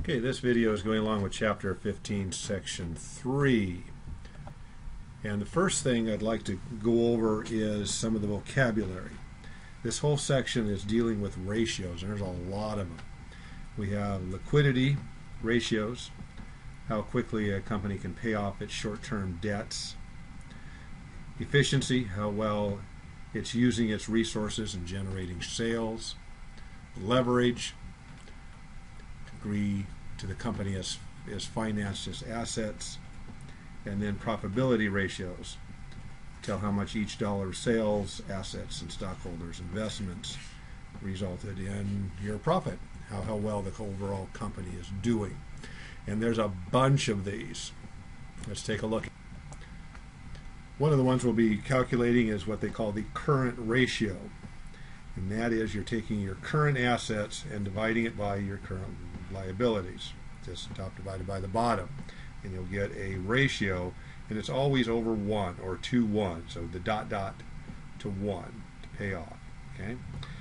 Okay, this video is going along with Chapter 15, Section 3. And the first thing I'd like to go over is some of the vocabulary. This whole section is dealing with ratios, and there's a lot of them. We have liquidity ratios, how quickly a company can pay off its short-term debts. Efficiency, how well it's using its resources and generating sales. Leverage, degree to the company is financed its assets. And then profitability ratios, tell how much each dollar of sales, assets, and stockholders' investments resulted in your profit, how well the overall company is doing. And there's a bunch of these. Let's take a look. One of the ones we'll be calculating is what they call the current ratio. And that is you're taking your current assets and dividing it by your current liabilities. Just the top divided by the bottom. And you'll get a ratio, and it's always over 1 or 2:1, so the dot to 1 to pay off. Okay,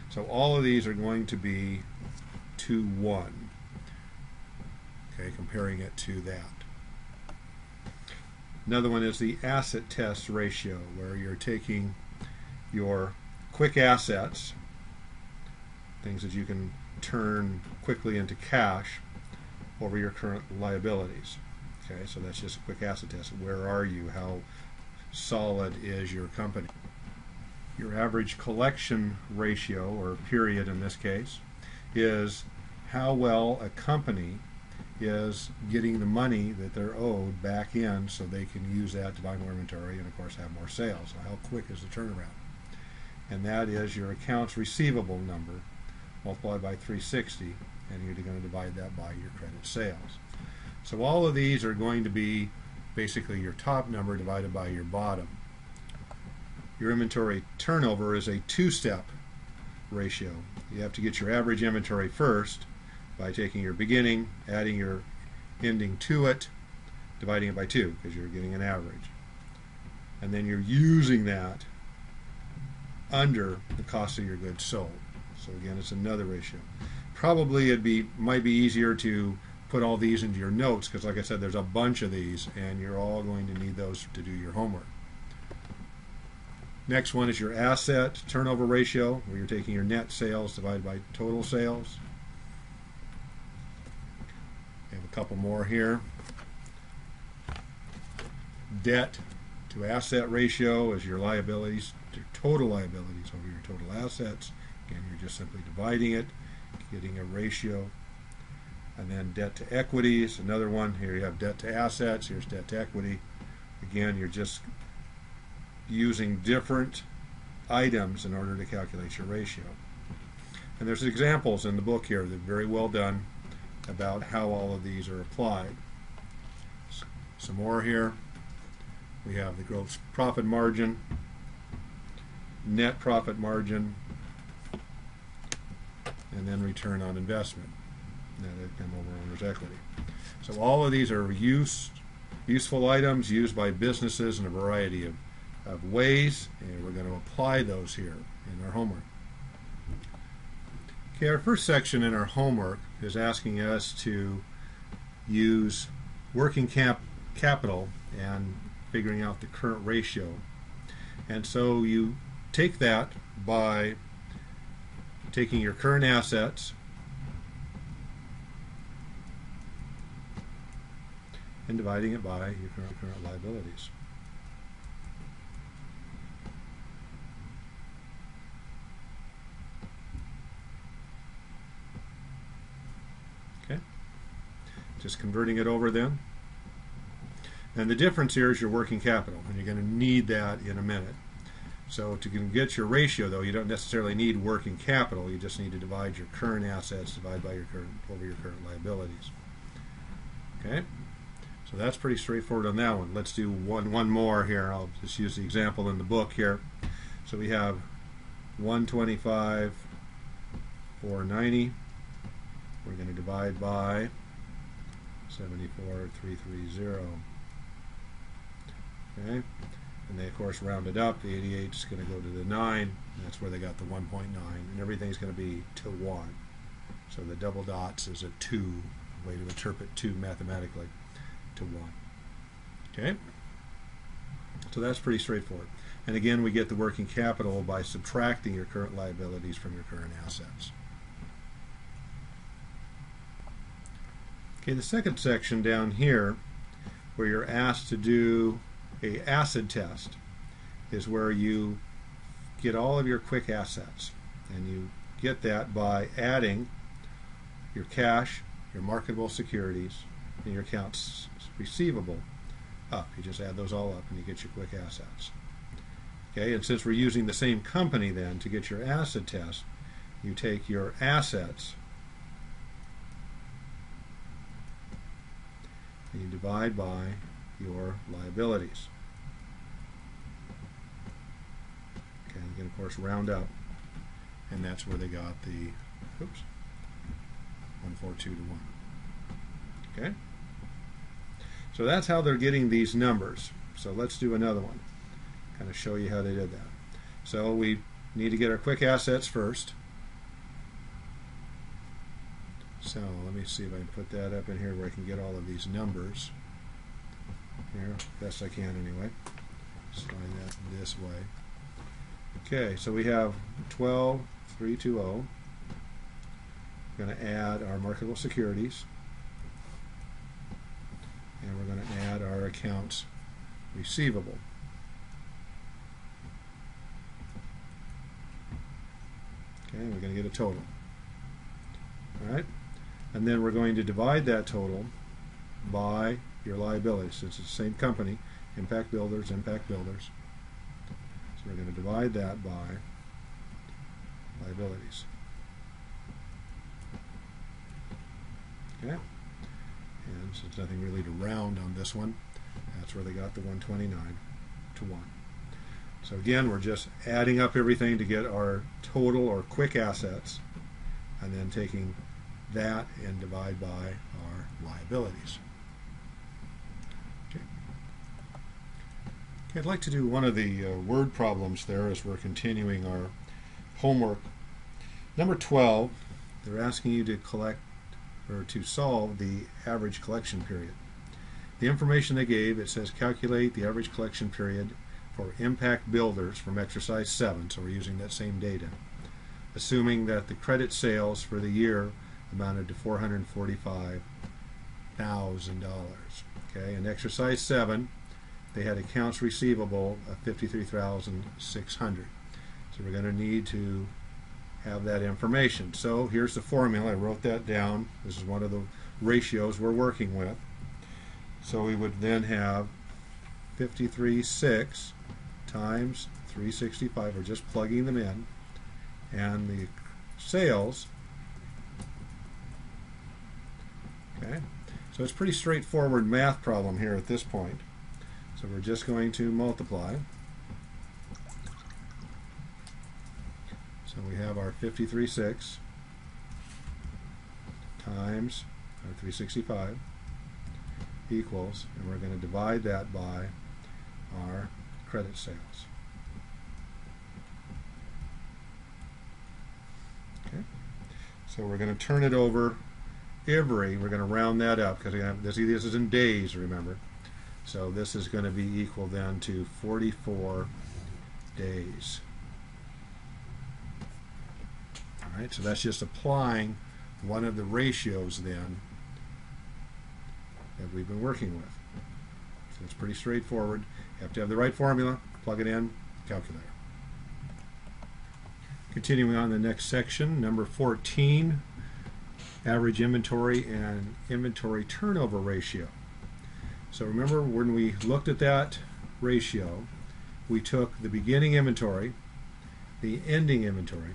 so all of these are going to be 2:1. Okay, comparing it to that. Another one is the asset test ratio, where you're taking your quick assets, things that you can turn quickly into cash, over your current liabilities. Okay, so that's just a quick asset test. Where are you? How solid is your company? Your average collection ratio, or period in this case, is how well a company is getting the money that they're owed back in so they can use that to buy more inventory and, of course, have more sales. So how quick is the turnaround? And that is your accounts receivable number multiplied by 360, and you're going to divide that by your credit sales. So all of these are going to be basically your top number divided by your bottom. Your inventory turnover is a two-step ratio. You have to get your average inventory first by taking your beginning, adding your ending to it, dividing it by 2 because you're getting an average. And then you're using that under the cost of your goods sold. So again, it's another ratio. Probably might be easier to put all these into your notes because, like I said, there's a bunch of these and you're all going to need those to do your homework. Next one is your asset turnover ratio, where you're taking your net sales divided by total sales. We have a couple more here. Debt to asset ratio is your liabilities, your total liabilities over your total assets. Again, you're just simply dividing it, getting a ratio. And then debt to equity is another one. Here you have debt to assets, here's debt to equity. Again, you're just using different items in order to calculate your ratio. And there's examples in the book here that are very well done about how all of these are applied. Some more here. We have the gross profit margin, net profit margin, and then return on investment. Net income over owner's equity. So all of these are useful items used by businesses in a variety of ways, and we're going to apply those here in our homework. Okay, our first section in our homework is asking us to use working capital and figuring out the current ratio. And so you take that by taking your current assets and dividing it by your current liabilities. Okay, just converting it over then. And the difference here is your working capital, and you're going to need that in a minute. So to get your ratio, though, you don't necessarily need working capital. You just need to divide your current assets divided by your over your current liabilities. Okay, so that's pretty straightforward on that one. Let's do one more here. I'll just use the example in the book here. So we have 125, 490. We're going to divide by 74,330. Okay. And they, of course, round it up. The 88 is going to go to the 9. And that's where they got the 1.9. And everything's going to be to 1. So the double dots is a 2 a way to interpret 2 mathematically to 1. Okay? So that's pretty straightforward. And again, we get the working capital by subtracting your current liabilities from your current assets. Okay, the second section down here, where you're asked to do a acid test, is where you get all of your quick assets. And you get that by adding your cash, your marketable securities, and your accounts receivable up. You just add those all up and you get your quick assets. Okay, and since we're using the same company then to get your acid test, you take your assets and you divide by your liabilities. Okay, you can of course round up, and that's where they got the 142 to 1. Okay? So that's how they're getting these numbers. So let's do another one. Kind of show you how they did that. So we need to get our quick assets first. So let me see if I can put that up in here where I can get all of these numbers. Here, best I can anyway. Slide that this way. Okay, so we have 12,320. We're going to add our marketable securities. And we're going to add our accounts receivable. Okay, we're going to get a total. All right, and then we're going to divide that total by your liabilities. Since it's the same company, Impact Builders. So we're going to divide that by liabilities. Okay, and since nothing really to round on this one, that's where they got the 129 to 1. So again, we're just adding up everything to get our total or quick assets, and then taking that and divide by our liabilities. Okay. I'd like to do one of the word problems there as we're continuing our homework. Number 12, they're asking you to collect or to solve the average collection period. The information they gave, it says calculate the average collection period for Impact Builders from exercise 7, so we're using that same data, assuming that the credit sales for the year amounted to $445,000. Okay, in exercise 7, they had accounts receivable of $53,600. So we're going to need to have that information. So here's the formula. I wrote that down. This is one of the ratios we're working with. So we would then have 53.6 times 365, or just plugging them in, and the sales. Okay, so it's a pretty straightforward math problem here at this point. So we're just going to multiply. So we have our 53.6 times our 365 equals, and we're going to divide that by our credit sales. Okay, so we're going to turn it over we're going to round that up because this is in days, remember. So this is going to be equal then to 44 days. All right, so that's just applying one of the ratios then that we've been working with. So it's pretty straightforward. You have to have the right formula, plug it in, calculator. Continuing on the next section, number 14, average inventory and inventory turnover ratio. So remember when we looked at that ratio, we took the beginning inventory, the ending inventory,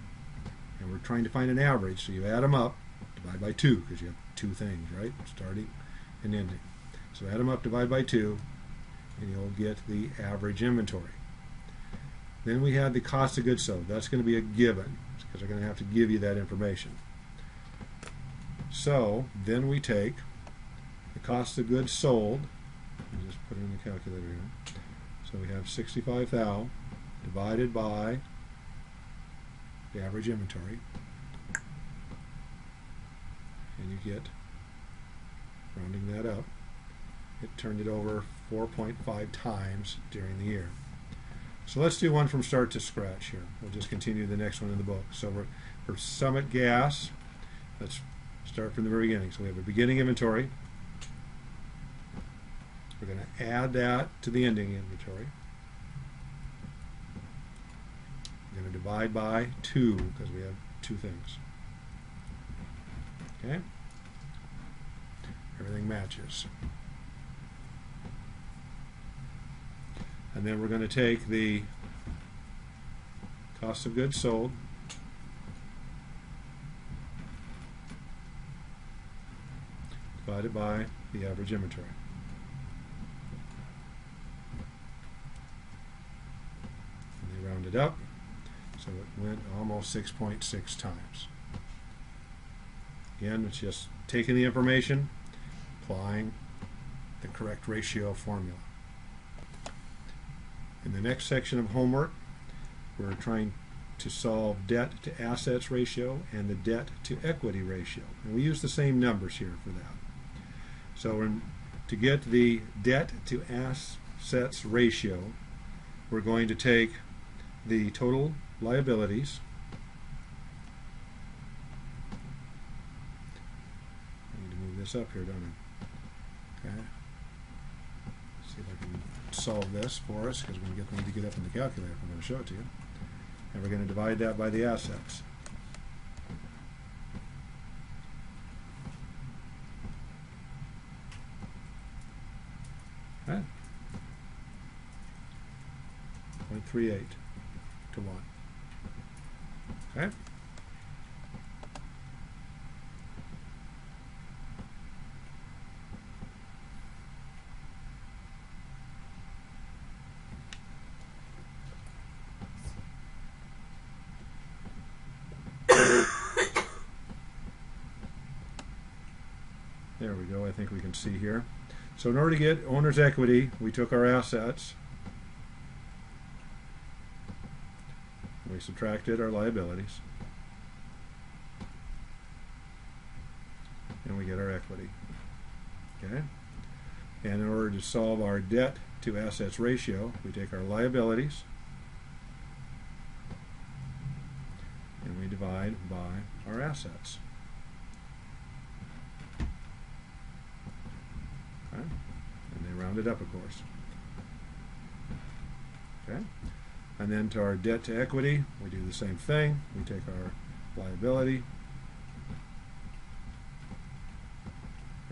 and we're trying to find an average. So you add them up, divide by 2, because you have 2 things, right? Starting and ending. So add them up, divide by 2, and you'll get the average inventory. Then we had the cost of goods sold. That's going to be a given, because they're going to have to give you that information. So then we take the cost of goods sold, and just put it in the calculator here. So we have 65,000 divided by the average inventory, and you get rounding that up, it turned it over 4.5 times during the year. So let's do one from start to scratch here. We'll just continue the next one in the book. So for Summit Gas, let's start from the very beginning. So we have a beginning inventory. We're going to add that to the ending inventory. We're going to divide by 2 because we have 2 things. Okay? Everything matches. And then we're going to take the cost of goods sold divided by the average inventory. And they rounded up, so it went almost 6.6 times. Again, it's just taking the information, applying the correct ratio formula. In the next section of homework, we're trying to solve debt to assets ratio and the debt to equity ratio. And we use the same numbers here for that. So to get the debt to assets ratio, we're going to take the total liabilities. I need to move this up here, don't I? Okay. See if I can solve this for us, because we need to get up in the calculator if I'm going to show it to you. And we're going to divide that by the assets. Okay. 0.38 to 1. Okay. There we go. I think we can see here. So in order to get owner's equity, we took our assets, we subtracted our liabilities, and we get our equity. Okay? And in order to solve our debt to assets ratio, we take our liabilities and we divide by our assets. And they round it up, of course. Okay, and then to our debt to equity, we do the same thing. We take our liability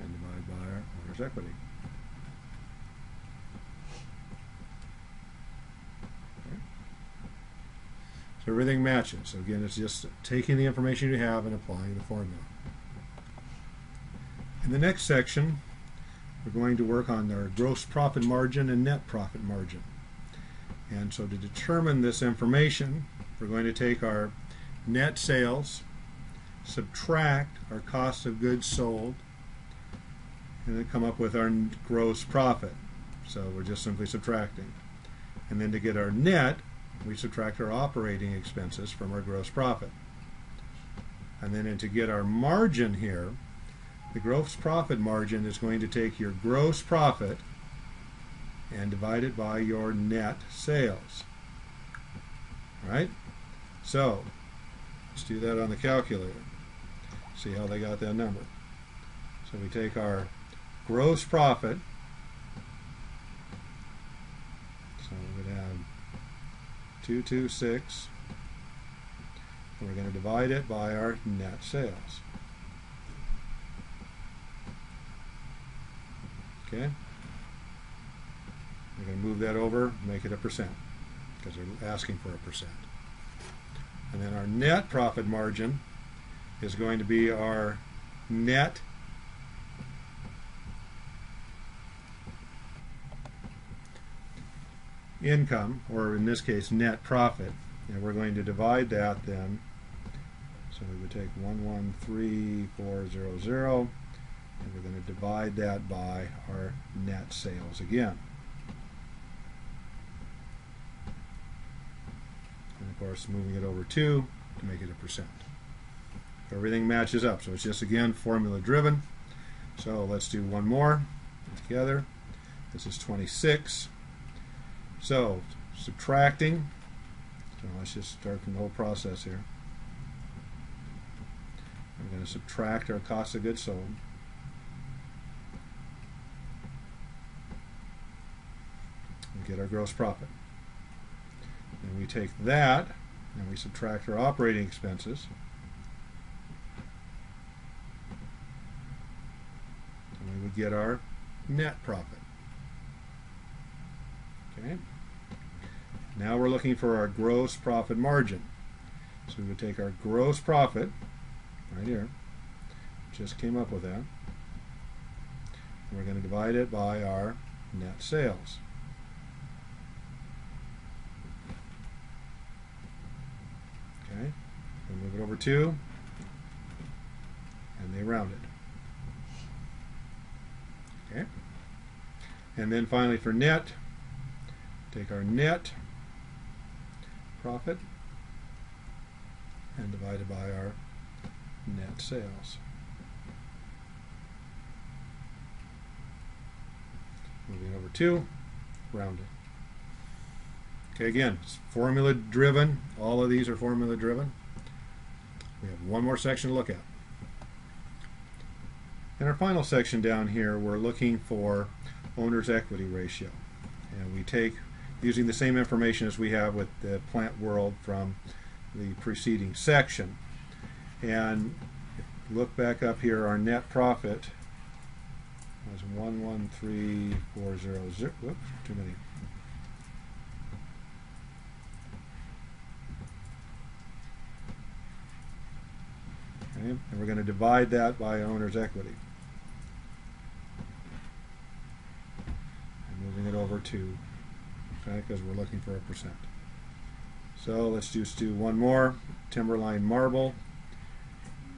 and divide by our owner's equity. Okay. So everything matches. So again, it's just taking the information you have and applying the formula. In the next section, we're going to work on our gross profit margin and net profit margin. And so to determine this information, we're going to take our net sales, subtract our cost of goods sold, and then come up with our gross profit. So we're just simply subtracting. And then to get our net, we subtract our operating expenses from our gross profit. And then to get our margin here, the gross profit margin is going to take your gross profit and divide it by your net sales. Right? So, let's do that on the calculator. See how they got that number. So we take our gross profit. So we would have 226. And we're going to divide it by our net sales. Okay, we're going to move that over, make it a percent, because they're asking for a percent. And then our net profit margin is going to be our net income, or in this case net profit, and we're going to divide that then. So we would take 113,400, and we're going to divide that by our net sales again. And of course, moving it over 2 to make it a percent. Everything matches up. So it's just, again, formula driven. So let's do one more together. This is 26. So subtracting. So let's just start from the whole process here. I'm going to subtract our cost of goods sold. And get our gross profit. And we take that and we subtract our operating expenses. And we would get our net profit. Okay. Now we're looking for our gross profit margin. So we would take our gross profit, right here, just came up with that, and we're going to divide it by our net sales. Okay, we'll move it over 2, and they round it. Okay, and then finally for net, take our net profit and divide it by our net sales. Moving over 2, round it. Okay, again, it's formula driven. All of these are formula driven. We have one more section to look at. In our final section down here, we're looking for owner's equity ratio. And we take, using the same information as we have with the plant world from the preceding section. And look back up here, our net profit was 113,400. Whoops, too many. Okay, and we're going to divide that by owner's equity. And moving it over to, okay, because we're looking for a percent. So let's just do one more. Timberline marble,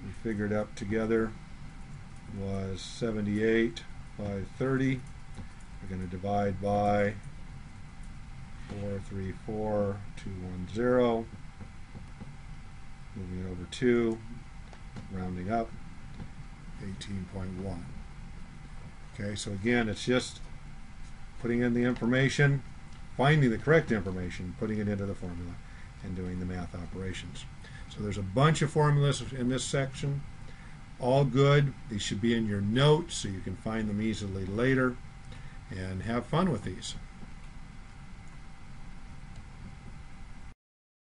we figured up together, was 78,530. We're going to divide by 434,210. Moving it over 2, rounding up, 18.1. Okay, so again, it's just putting in the information, finding the correct information, putting it into the formula, and doing the math operations. So there's a bunch of formulas in this section, all good. These should be in your notes so you can find them easily later, and have fun with these.